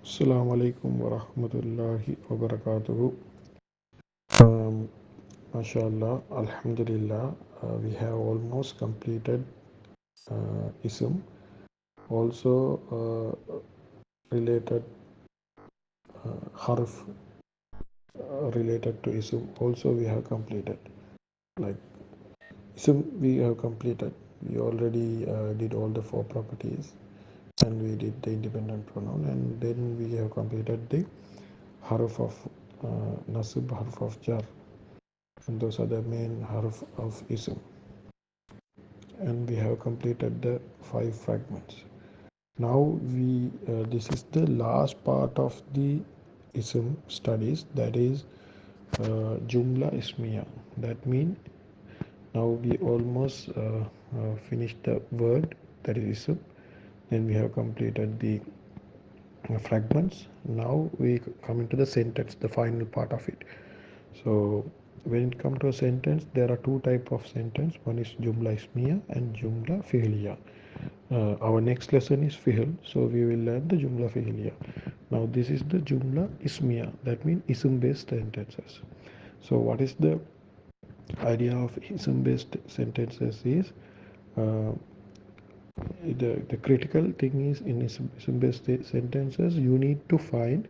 Assalamu alaikum wa rahmatullahi wa barakatuhu. Um, MashaAllah, Alhamdulillah, we have almost completed ism. Also, related harf related to ism. Also, we have completed. Like ism, we have completed. We already did all the four properties, and we did the independent pronoun, and then we have completed the harf of nasib, harf of jar, and those are the main harf of ism. And we have completed the 5 fragments. Now this is the last part of the ism studies, that is Jumlah Ismiyyah. That means now we almost finished the word, that is ism. Then we have completed the fragments. Now we come into the sentence, the final part of it. So when it comes to a sentence, there are two type of sentence. One is Jumla Ismiya and Jumla Fi'liya. Our next lesson is Fi'l, so we will learn the Jumla Fi'liya. Now this is the Jumla Ismiya, that means ism based sentences. So what is the idea of ism based sentences is uh, the critical thing is in ism based sentences you need to find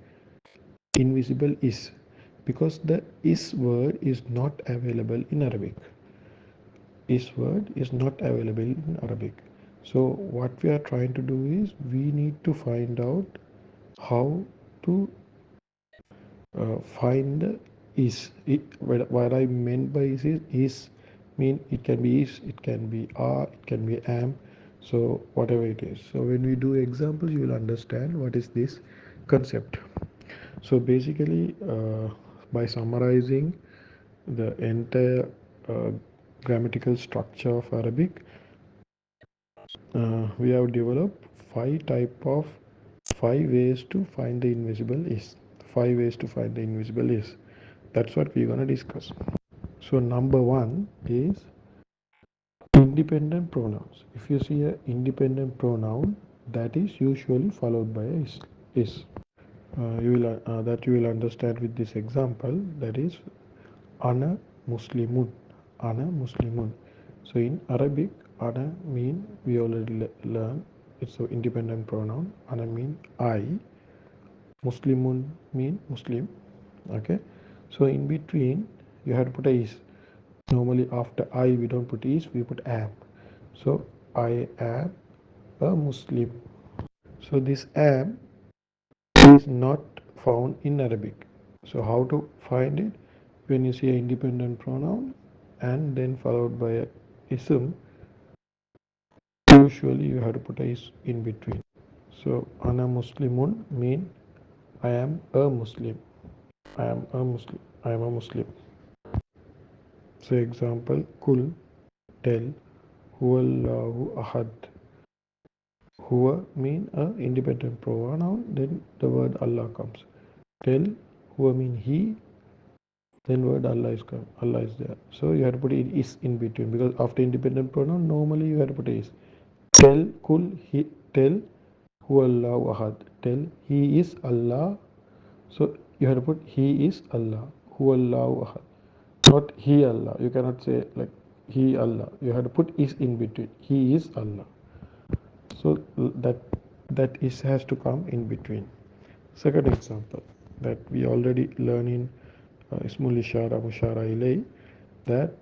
invisible is, because the is word is not available in Arabic. Is word is not available in Arabic. So what we are trying to do is we need to find out how to find the is. What I meant by is mean it can be is, it can be are, it can be am. So whatever it is. So when we do examples, you will understand what is this concept. So basically, by summarizing the entire uh, grammatical structure of Arabic, we have developed five ways to find the invisible is. 5 ways to find the invisible is. That's what we're gonna discuss. So number one is independent pronouns. If you see a independent pronoun, that is usually followed by a is. You will understand with this example, that is ana muslimun. Ana muslimun. So in Arabic, ana mean we already learn it's an independent pronoun. Ana mean I. Muslimun mean Muslim. Okay. So in between you have to put a is. Normally after I we don't put is, we put am. So I am a Muslim. So this am is not found in Arabic. So how to find it? When you see an independent pronoun and then followed by a ism, usually you have to put a is in between. So ana muslimun mean I am a Muslim. I am a Muslim. I am a Muslim. So example, kul, tell, huwallahu ahad. Huwa mean a independent pronoun, then the word Allah comes. Tell, huwa mean he, then word Allah is come. Allah is there. So you have to put it is in between, because after independent pronoun normally you have to put is. Tell, kul, he, tell, huwallahu ahad. Tell, he is Allah. So you have to put he is Allah. Huwallahu ahad. Not he Allah. You cannot say like he Allah. You have to put is in between. He is Allah. So that is has to come in between. Second example that we already learn in Ismul Ishara Mushara Ilay, that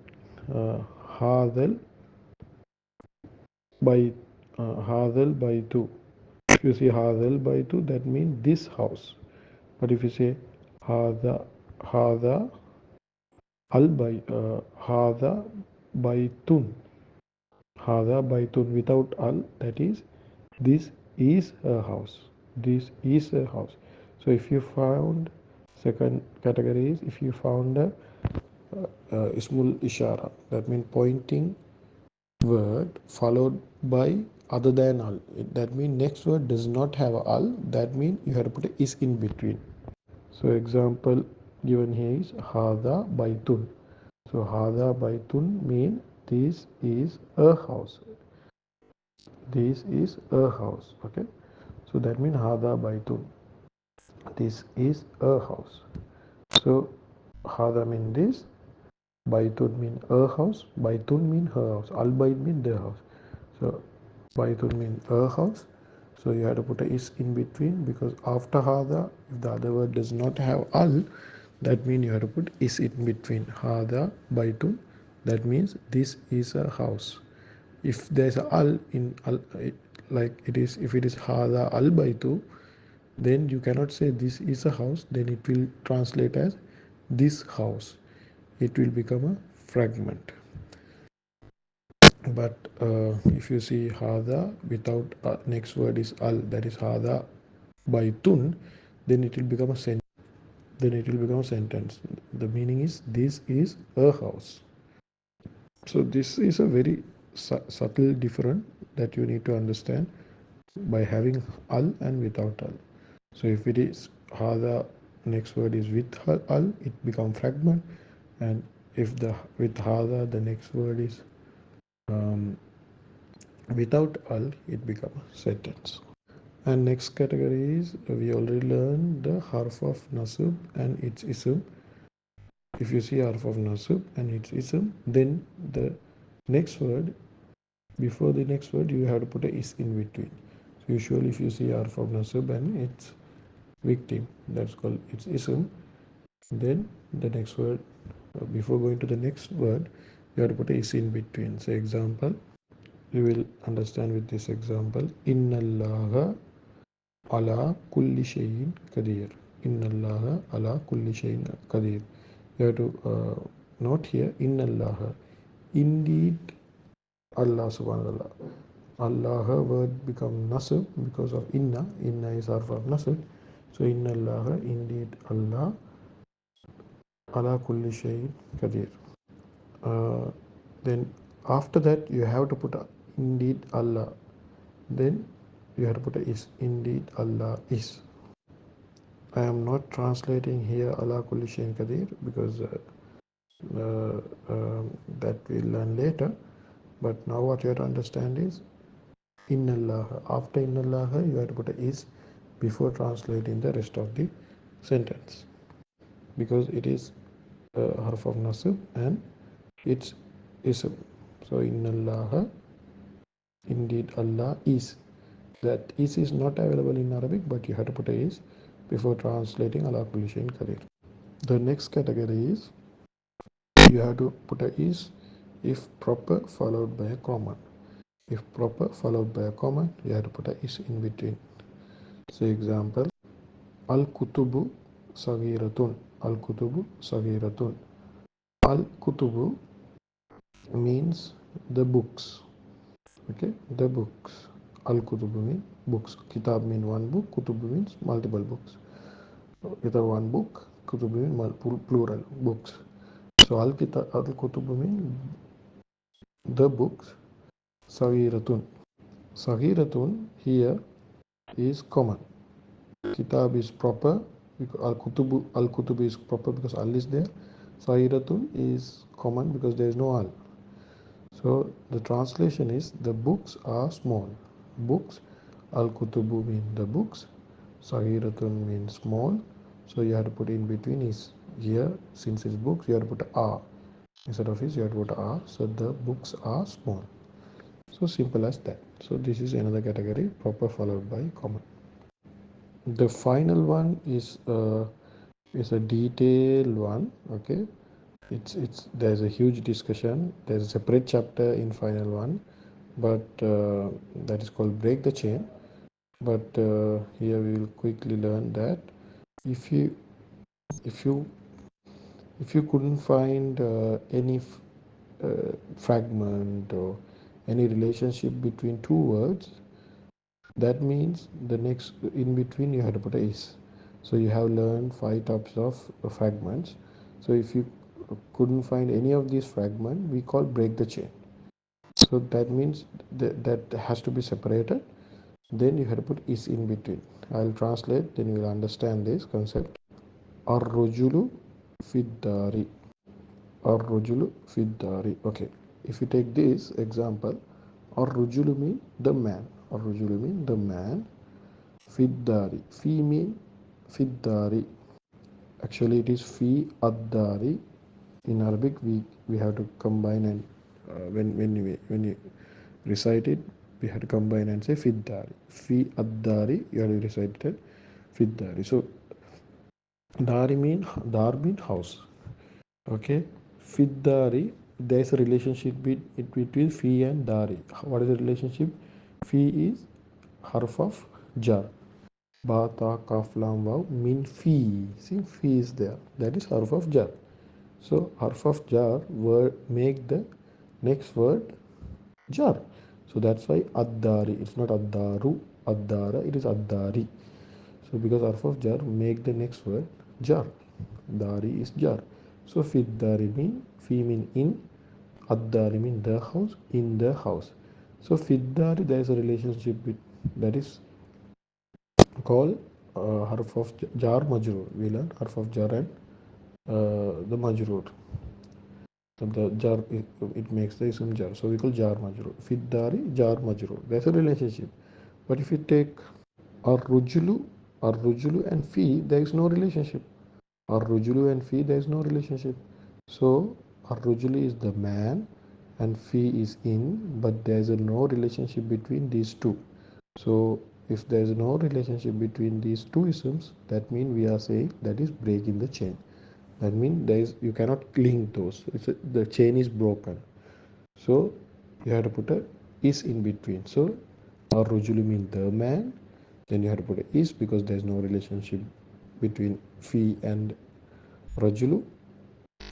uh, Hadal by Hadal by two. If you see Hadal by two, that means this house. But if you say Hada Hada al by Hada by tun, Hada by tun without al, that is this is a house. This is a house. So if you found, second category is if you found a ismul ishara, that means pointing word followed by other than al. That means next word does not have a al. That means you have to put a is in between. So example given here is hada baitun. So hada baitun mean this is a house. This is a house. Okay. So that means hada baitun. this is a house. So hada mean this, baitun mean a house, baitun mean her house, al bait mean the house. So baitun mean a house. So you have to put a is in between, because after hada, if the other word does not have al, that means you have to put is in between. Hada baitun, that means this is a house. If there's a al in al, like it is, if it is hada al baitu, then you cannot say this is a house, then it will translate as this house. It will become a fragment. But if you see hada without next word is al, that is hada baitun, then it will become a sentence. The meaning is this is a house. So this is a very subtle difference that you need to understand by having al and without al. So if it is hada, next word is with al, it becomes fragment, and if the with hada the next word is without al, it becomes sentence. And next category is, we already learned the harf of nasab and its ism. If you see harf of nasab and its ism, then the next word, before the next word you have to put a is in between. So usually if you see harf of nasab and its victim, that's called its ism, then the next word, before going to the next word, you have to put a is in between. So example, you will understand with this example, innallaha ala kulli shayin qadir. Innallaha ala kulli shayin qadir. You have to note here, innallaha, indeed Allah subhanahu wa ta'ala. Allah word become nasab because of inna. Inna is harf of nasab. So innallaha, indeed Allah, ala kulli shayin qadir. Then after that you have to put a indeed Allah. Then you have to put a is, indeed Allah is. I am not translating here ala kulli shayin qadir because that we'll learn later. But now what you have to understand is innallaha. After innallaha you have to put a is before translating the rest of the sentence, because it is harf of nasab and it's ism. So innallaha, indeed Allah is. That is not available in Arabic, but you have to put a is before translating ala kulli shayin qadir. The next category is, you have to put a is if proper followed by a comma. If proper followed by a comma, you have to put a is in between. So example, al kutubu sagiratun. Al kutubu sagiratun. Al kutubu means the books. Okay, the books. Al kutubu means books. Kitab means one book. Kutubu means multiple books. Either one book. Kutubu means plural books. So al kutubu means the books. Sagiratun. Sagiratun here is common. Kitab is proper. Al kutubu is proper because al is there. Sagiratun is common because there is no al. So the translation is, the books are small. Books, al kutubu mean the books. Sagiratun means small. So you have to put in between is. Here, since it's books, you have to put a. Instead of is, you have to put a. So the books are small. So simple as that. So this is another category, proper followed by comma. The final one is a detailed one. Okay, it's there's a huge discussion. There's a separate chapter in final one, but that is called break the chain. But here we will quickly learn that if you if you if you couldn't find any fragment or any relationship between two words, that means the next in between you have to put a is. So you have learned 5 types of fragments. So if you couldn't find any of these fragments, we call break the chain. So that means that has to be separated. Then you have to put is in between. I'll translate, then you will understand this concept. Ar-rujulu fid-dari. Ar-rujulu fid-dari. Okay, if you take this example, ar-rujulu mean the man. Ar-rujulu mean the man. Fid-dari. Fi mean fiddari. Actually, it is fi addari. In Arabic, we have to combine, and when you recite it, we have to combine and say fiddari. Fi addari. You have to recite it fiddari. So dar mean house. Okay, fiddari. There is a relationship between fi and dari. What is the relationship? Fi is harf of jar. Ba ta kaf lam waw mean fi. See, fi is there. That is harf of jar. So harf of jar word make the next word jar. So that's why addari. It's not addaru, addara. It is addari. So because harf of jar make the next word jar. Dari is jar. So fiddari mean fi mean in. Addari mean the house, in the house. So fiddari there is a relationship that is called harf of jar majroor. We learn harf of jar and the majroor. So the jar it makes the ism jar. So we call jar majroor. Fiddari jar majroor. There's a relationship. But if you take ar-rujulu, ar-rujulu and fi, there is no relationship. Ar-rujulu and fi, there is no relationship. So ar-rujulu is the man and fi is in, but there is no relationship between these two. So if there is no relationship between these two isms, that means we are saying that is breaking the chain. That means there is you cannot link those. The chain is broken. So you have to put a is in between. So ar-rujulu means the man. Then you have to put a is because there is no relationship between fi and rajulu.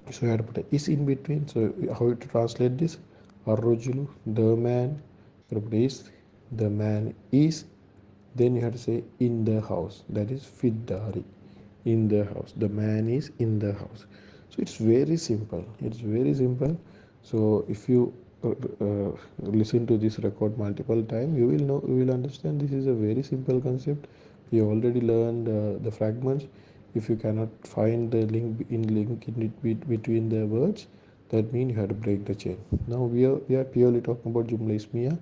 So you have to put a is in between. So how to translate this? Ar-rajulu, the man. You have to put is, the man is. Then you have to say in the house. That is fiddari. In the house. The man is in the house. So it's very simple. It's very simple. So if you listen to this record multiple times, you will understand this is a very simple concept. You already learned the fragments. If you cannot find the link in it between the words, that means you have to break the chain. Now we are purely talking about Jumlah Ismiyyah.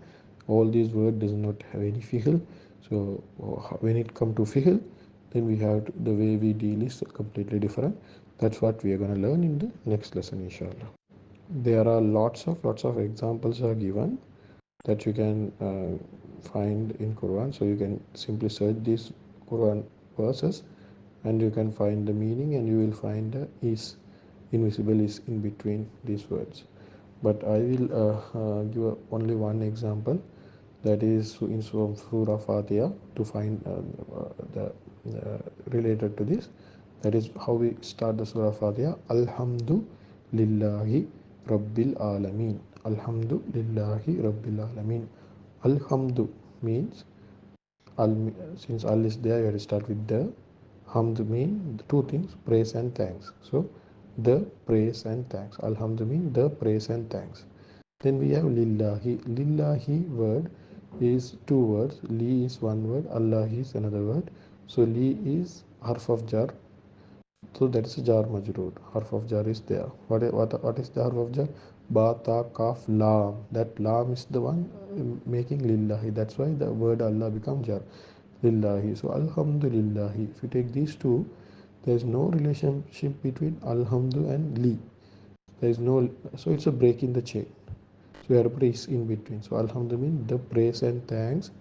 All these words does not have any fi'l. So when it come to fi'l, then we have the way we deal is completely different. That's what we are going to learn in the next lesson, inshallah. There are lots of examples are given that you can find in Quran. So you can simply search these Quran verses and you can find the meaning, and you will find the is invisible is in between these words. But I will give only one example, that is in Surah Fatiha, to find the related to this. That is how we start the Surah Fatiha. Alhamdulillahi Rabbil Alameen. Alhamdulillahi Rabbil Alameen. Alhamdu means al, since al is there, you have to start with the. Hamd mean two things, praise and thanks. So the praise and thanks. Alhamdu mean the praise and thanks. Then we have lillahi. Lillahi word is two words. Li is one word. Allah is another word. So li is harf of jar. So that is a jar majroor. Harf of jar is there. What is the harf of jar? Ba ta kaf lam. That lam is the one making lillahi. That's why the word Allah becomes jar. Lillahi. So alhamdulillahi. If you take these two, there is no relationship between alhamdu and li. There is no. So it's a break in the chain. So we have to put is in between. So alhamdulillah means the praise and thanks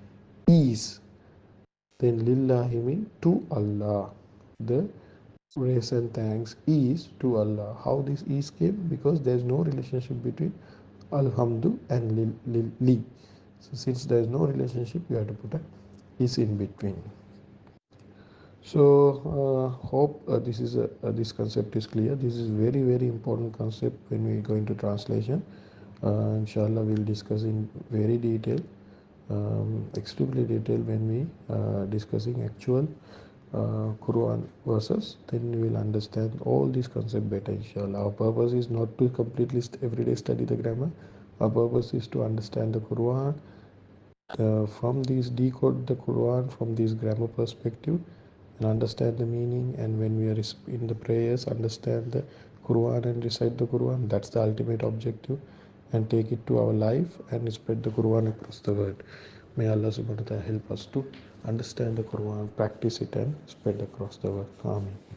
is. Then lillahi means to Allah. The praise and thanks is to Allah. How this is came? Because there is no relationship between alhamdu and li. So since there is no relationship, you have to put a is in between. So hope this concept is clear. This is very important concept when we go into translation. Inshallah, we'll discuss in very detail, extremely detail when we discussing actual Quran verses. Then we will understand all these concepts better, inshallah. Our purpose is not to completely everyday study the grammar. Our purpose is to understand the Quran, from these decode the Quran from this grammar perspective, and understand the meaning. And when we are in the prayers, understand the Quran and recite the Quran. That's the ultimate objective, and take it to our life and spread the Quran across the world. May Allah subhanahu wa ta'ala help us to understand the Quran, practice it, and spread across the world. Amen.